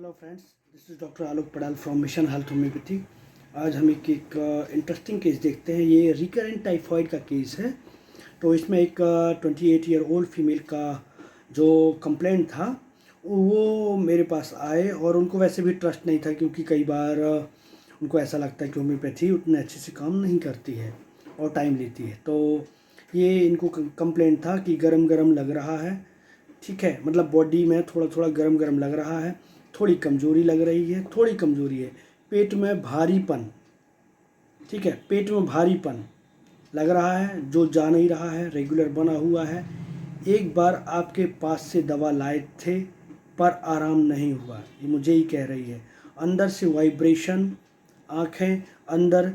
Hello friends, this is doctor Alok Padal from mission health homoeopathy. आज हम एक इंटरेस्टिंग केस देखते हैं। ये रिकरेंट टाइफाइड का केस है। तो इसमें एक 28 ईयर ओल्ड फीमेल का जो कंप्लेंट था वो मेरे पास आए, और उनको वैसे भी ट्रस्ट नहीं था क्योंकि कई बार उनको ऐसा लगता है कि होम्योपैथी उतने अच्छे से काम नहीं करती है और टाइम लेती है। तो ये इनको कंप्लेंट था कि गरम गरम लग रहा है, ठीक है, मतलब बॉडी में थोड़ा थोड़ा गरम गरम लग रहा है, थोड़ी कमज़ोरी लग रही है, थोड़ी कमज़ोरी है, पेट में भारीपन, ठीक है, पेट में भारीपन लग रहा है जो जा नहीं रहा है, रेगुलर बना हुआ है। एक बार आपके पास से दवा लाए थे पर आराम नहीं हुआ, ये मुझे ही कह रही है। अंदर से वाइब्रेशन, आँखें अंदर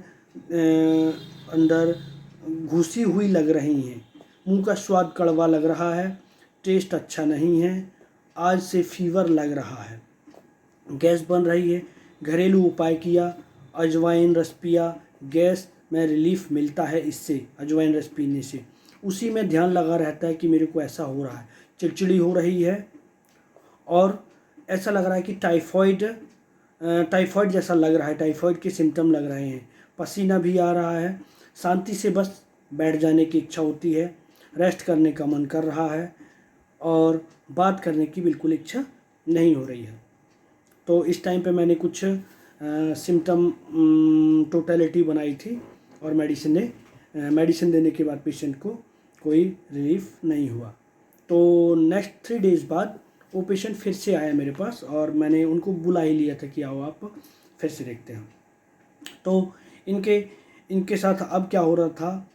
अंदर घुसी हुई लग रही हैं, मुंह का स्वाद कड़वा लग रहा है, टेस्ट अच्छा नहीं है, आज से फीवर लग रहा है, गैस बन रही है। घरेलू उपाय किया, अजवाइन रस पिया, गैस में रिलीफ मिलता है इससे, अजवाइन रस पीने से। उसी में ध्यान लगा रहता है कि मेरे को ऐसा हो रहा है, चिड़चिड़ी हो रही है और ऐसा लग रहा है कि टाइफाइड जैसा लग रहा है, टाइफाइड के सिम्टम लग रहे हैं, पसीना भी आ रहा है, शांति से बस बैठ जाने की इच्छा होती है, रेस्ट करने का मन कर रहा है और बात करने की बिल्कुल इच्छा नहीं हो रही है। तो इस टाइम पे मैंने कुछ सिम्टम टोटलिटी बनाई थी और मेडिसिन देने के बाद पेशेंट को कोई रिलीफ नहीं हुआ। तो नेक्स्ट 3 डेज़ बाद वो पेशेंट फिर से आया मेरे पास और मैंने उनको बुला ही लिया था कि आओ आप फिर से देखते हैं। तो इनके साथ अब क्या हो रहा था,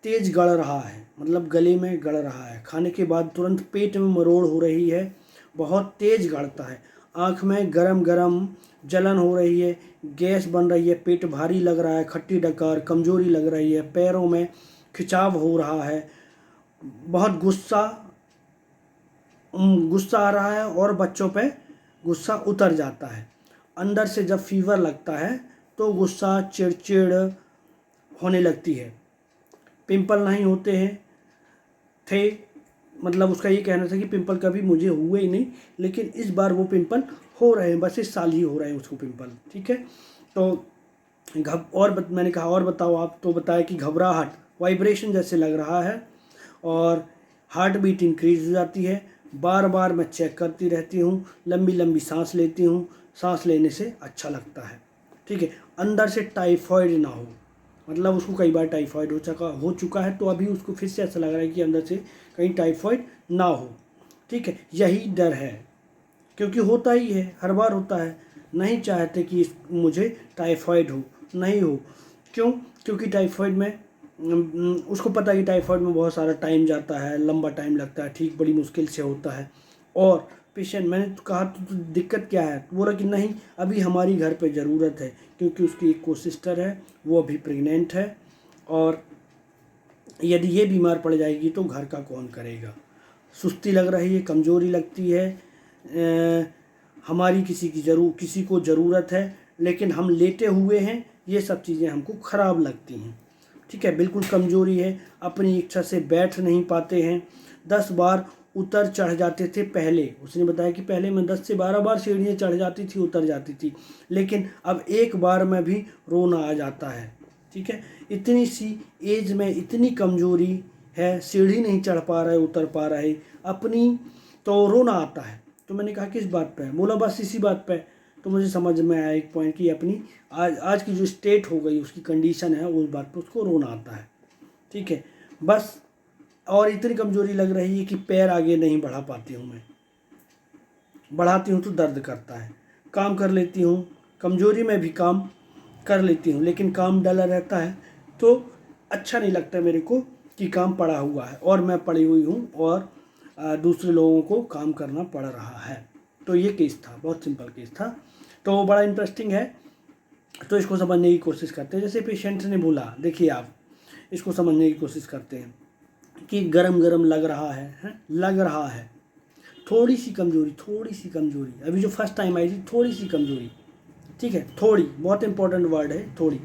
तेज गड़ रहा है, मतलब गले में गड़ रहा है, खाने के बाद तुरंत पेट में मरोड़ हो रही है, बहुत तेज गड़ता है, आँख में गरम गरम जलन हो रही है, गैस बन रही है, पेट भारी लग रहा है, खट्टी डकार, कमज़ोरी लग रही है, पैरों में खिंचाव हो रहा है, बहुत गुस्सा आ रहा है और बच्चों पे गुस्सा उतर जाता है। अंदर से जब फीवर लगता है तो गुस्सा चिड़चिड़ होने लगती है। पिंपल नहीं होते हैं थे, मतलब उसका ये कहना था कि पिंपल कभी मुझे हुए ही नहीं, लेकिन इस बार वो पिंपल हो रहे हैं, बस इस साल ही हो रहे हैं उसको पिंपल, ठीक है। तो मैंने कहा और बताओ आप, तो बताया कि घबराहट, वाइब्रेशन जैसे लग रहा है और हार्ट बीट इंक्रीज हो जाती है, बार बार मैं चेक करती रहती हूँ, लंबी लंबी सांस लेती हूँ, सांस लेने से अच्छा लगता है, ठीक है। अंदर से टाइफाइड ना हो, मतलब उसको कई बार टाइफाइड हो चुका है, तो अभी उसको फिर से ऐसा लग रहा है कि अंदर से कहीं टाइफाइड ना हो, ठीक है। यही डर है, क्योंकि होता ही है, हर बार होता है, नहीं चाहते कि मुझे टाइफाइड हो, नहीं हो। क्यों? क्योंकि टाइफाइड में उसको पता है कि टाइफाइड में बहुत सारा टाइम जाता है, लंबा टाइम लगता है, ठीक बड़ी मुश्किल से होता है। और पेशेंट, मैंने तो कहा तो दिक्कत क्या है, तो बोला कि नहीं अभी हमारी घर पे ज़रूरत है, क्योंकि उसकी एक को सिस्टर है, वो अभी प्रेग्नेंट है और यदि ये बीमार पड़ जाएगी तो घर का कौन करेगा। सुस्ती लग रही है, कमज़ोरी लगती है, हमारी किसी को ज़रूरत है लेकिन हम लेटे हुए हैं, ये सब चीज़ें हमको ख़राब लगती हैं, ठीक है। बिल्कुल कमज़ोरी है, अपनी इच्छा से बैठ नहीं पाते हैं, 10 बार उतर चढ़ जाते थे पहले, उसने बताया कि पहले मैं 10 से 12 बार सीढ़ियाँ चढ़ जाती थी, उतर जाती थी, लेकिन अब एक बार में भी रोना आ जाता है, ठीक है। इतनी सी एज में इतनी कमज़ोरी है, सीढ़ी नहीं चढ़ पा रहे, उतर पा रहे अपनी, तो रोना आता है। तो मैंने कहा किस बात पे, बोला बस इसी बात पे। तो मुझे समझ में आया एक पॉइंट कि अपनी आज की जो स्टेट हो गई, उसकी कंडीशन है, उस बात पे उसको रोना आता है, ठीक है बस। और इतनी कमज़ोरी लग रही है कि पैर आगे नहीं बढ़ा पाती हूँ मैं, बढ़ाती हूँ तो दर्द करता है, काम कर लेती हूँ, कमज़ोरी में भी काम कर लेती हूँ, लेकिन काम डला रहता है तो अच्छा नहीं लगता मेरे को कि काम पड़ा हुआ है और मैं पड़ी हुई हूँ और दूसरे लोगों को काम करना पड़ रहा है। तो ये केस था, बहुत सिंपल केस था, तो बड़ा इंटरेस्टिंग है। तो इसको समझने की कोशिश करते हैं। जैसे पेशेंट ने बोला, देखिए आप इसको समझने की कोशिश करते हैं कि गरम गरम लग रहा है, लग रहा है, थोड़ी सी कमज़ोरी, अभी जो फर्स्ट टाइम आई थी थोड़ी सी कमज़ोरी, ठीक है, थोड़ी, बहुत इंपॉर्टेंट वर्ड है थोड़ी।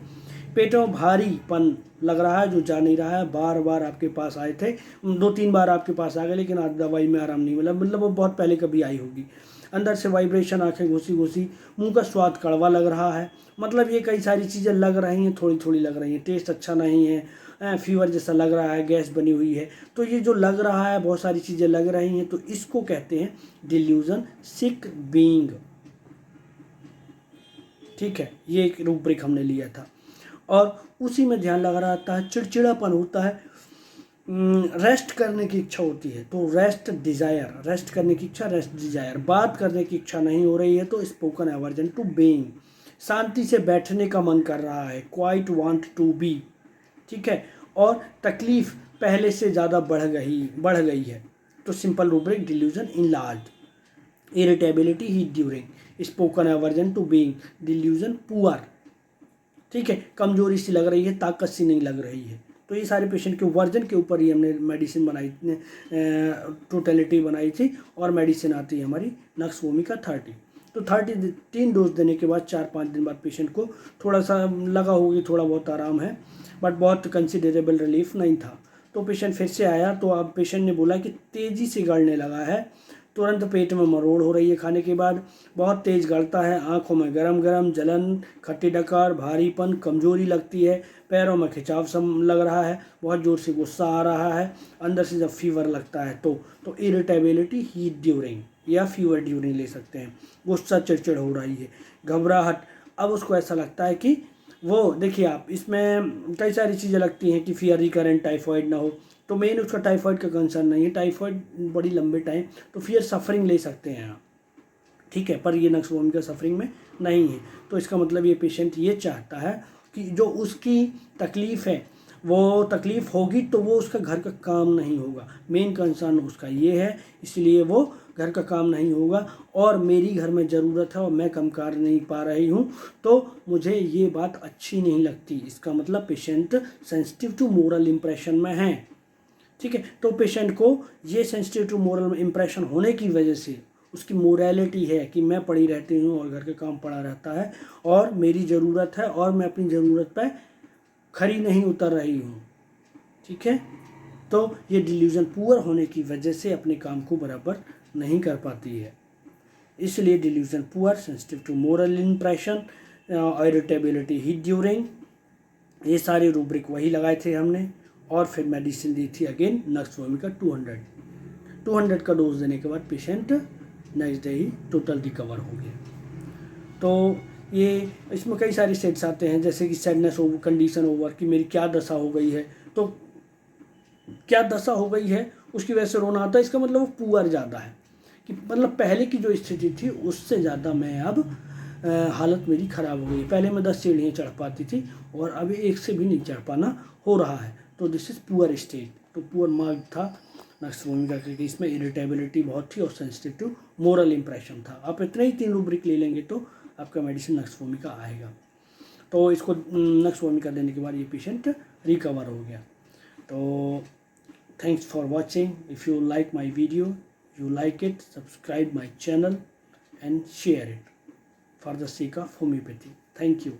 पेटों में भारीपन लग रहा है जो जा नहीं रहा है, बार बार आपके पास आए थे, 2-3 बार आपके पास आ गए, लेकिन आज दवाई में आराम नहीं मिला, मतलब वो बहुत पहले कभी आई होगी। अंदर से वाइब्रेशन, आंखें घुसी घुसी, मुंह का स्वाद कड़वा लग रहा है। मतलब ये कई सारी चीज़ें लग रही हैं, थोड़ी थोड़ी लग रही हैं। टेस्ट अच्छा नहीं है, फीवर जैसा लग रहा है, गैस बनी हुई है। तो ये जो लग रहा है, बहुत सारी चीज़ें लग रही हैं, तो इसको कहते हैं डिल्यूजन सिक बीइंग। ठीक है, ये एक रूब्रिक हमने लिया था। और उसी में ध्यान लगा रहता है, चिड़चिड़ापन होता है, रेस्ट करने की इच्छा होती है तो रेस्ट डिज़ायर, रेस्ट करने की इच्छा, रेस्ट डिज़ायर, बात करने की इच्छा नहीं हो रही है तो स्पोकन एवर्जन टू बीइंग, शांति से बैठने का मन कर रहा है, क्वाइट वांट टू बी। ठीक है, और तकलीफ पहले से ज़्यादा बढ़ गई है तो simple rubric delusion in large. Irritability heat during, spoken aversion to being, delusion poor. ठीक है, कमजोरी सी लग रही है, ताकत सी नहीं लग रही है। तो ये सारे पेशेंट के वर्जन के ऊपर ही हमने मेडिसिन बनाई, टोटलिटी बनाई थी। और मेडिसिन आती है हमारी नक्सवोमिका 30। तो 3 डोज देने के बाद 4-5 दिन बाद पेशेंट को थोड़ा सा लगा होगी, थोड़ा बहुत आराम है, बट बहुत कंसिडरेबल रिलीफ नहीं था। तो पेशेंट फिर से आया, तो अब पेशेंट ने बोला कि तेज़ी से गड़ने लगा है, तुरंत पेट में मरोड़ हो रही है खाने के बाद, बहुत तेज़ गड़ता है, आंखों में गरम गरम, जलन, खट्टी डकार, भारीपन, कमजोरी लगती है, पैरों में खिंचाव सम लग रहा है, बहुत ज़ोर से गुस्सा आ रहा है, अंदर से जब फीवर लगता है तो इरिटेबिलिटी हीट ड्यूरिंग या फीवर ड्यूरिंग ले सकते हैं। गुस्सा, चिड़चिड़ हो रही है, घबराहट। अब उसको ऐसा लगता है कि वो, देखिए आप, इसमें कई सारी चीज़ें लगती हैं कि फियर रिकरेंट टाइफॉइड ना हो, तो मेन उसका टाइफॉइड का कंसर्न नहीं है, टाइफॉइड बड़ी लंबे टाइम, तो फियर सफरिंग ले सकते हैं आप। ठीक है, पर ये नक्सवोमिका सफरिंग में नहीं है। तो इसका मतलब ये पेशेंट ये चाहता है कि जो उसकी तकलीफ़ है, वो तकलीफ़ होगी तो वो उसका घर का काम नहीं होगा, मेन कंसर्न उसका ये है, इसलिए वो घर का काम नहीं होगा और मेरी घर में ज़रूरत है और मैं कम कर नहीं पा रही हूँ, तो मुझे ये बात अच्छी नहीं लगती। इसका मतलब patient sensitive to moral impression में है। ठीक है, तो पेशेंट को ये सेंसिटिव टू मोरल इम्प्रेशन होने की वजह से उसकी मोरालिटी है कि मैं पड़ी रहती हूँ और घर का काम पड़ा रहता है और मेरी ज़रूरत है और मैं अपनी ज़रूरत पर खरी नहीं उतर रही हूँ। ठीक है, तो ये डिल्यूजन पुअर होने की वजह से अपने काम को बराबर नहीं कर पाती है, इसलिए delusion poor, sensitive to moral impression, irritability heat during, ये सारे रूब्रिक वही लगाए थे हमने। और फिर मेडिसिन दी थी अगेन नक्सवोमिका 200 का डोज देने के बाद पेशेंट नेक्स्ट डे ही टोटल रिकवर हो गया। तो ये इसमें कई सारे सेट्स आते हैं, जैसे कि सैडनेस ओवर, कंडीशन ओवर, कि मेरी क्या दशा हो गई है, तो क्या दशा हो गई है उसकी वजह से रोना आता है, इसका मतलब वो पुअर ज़्यादा है, कि मतलब पहले की जो स्थिति थी उससे ज़्यादा मैं अब हालत मेरी ख़राब हो गई। पहले मैं 10 सीढ़ियाँ चढ़ पाती थी और अभी 1 से भी नहीं चढ़ पाना हो रहा है, तो दिस इज़ पुअर स्टेट। तो पुअर मार्क था नक्सवोमिका के केस में, इरिटेबिलिटी बहुत थी और सेंसिटिव टू मोरल इम्प्रेशन था। आप इतने ही 3 रूब्रिक ले लेंगे तो आपका मेडिसिन नक्सवोमिका आएगा। तो इसको नक्सवोमिका देने के बाद ये पेशेंट रिकवर हो गया। तो thanks for watching. If you like my video, you like it, subscribe my channel and share it for the sake of homeopathy. Thank you.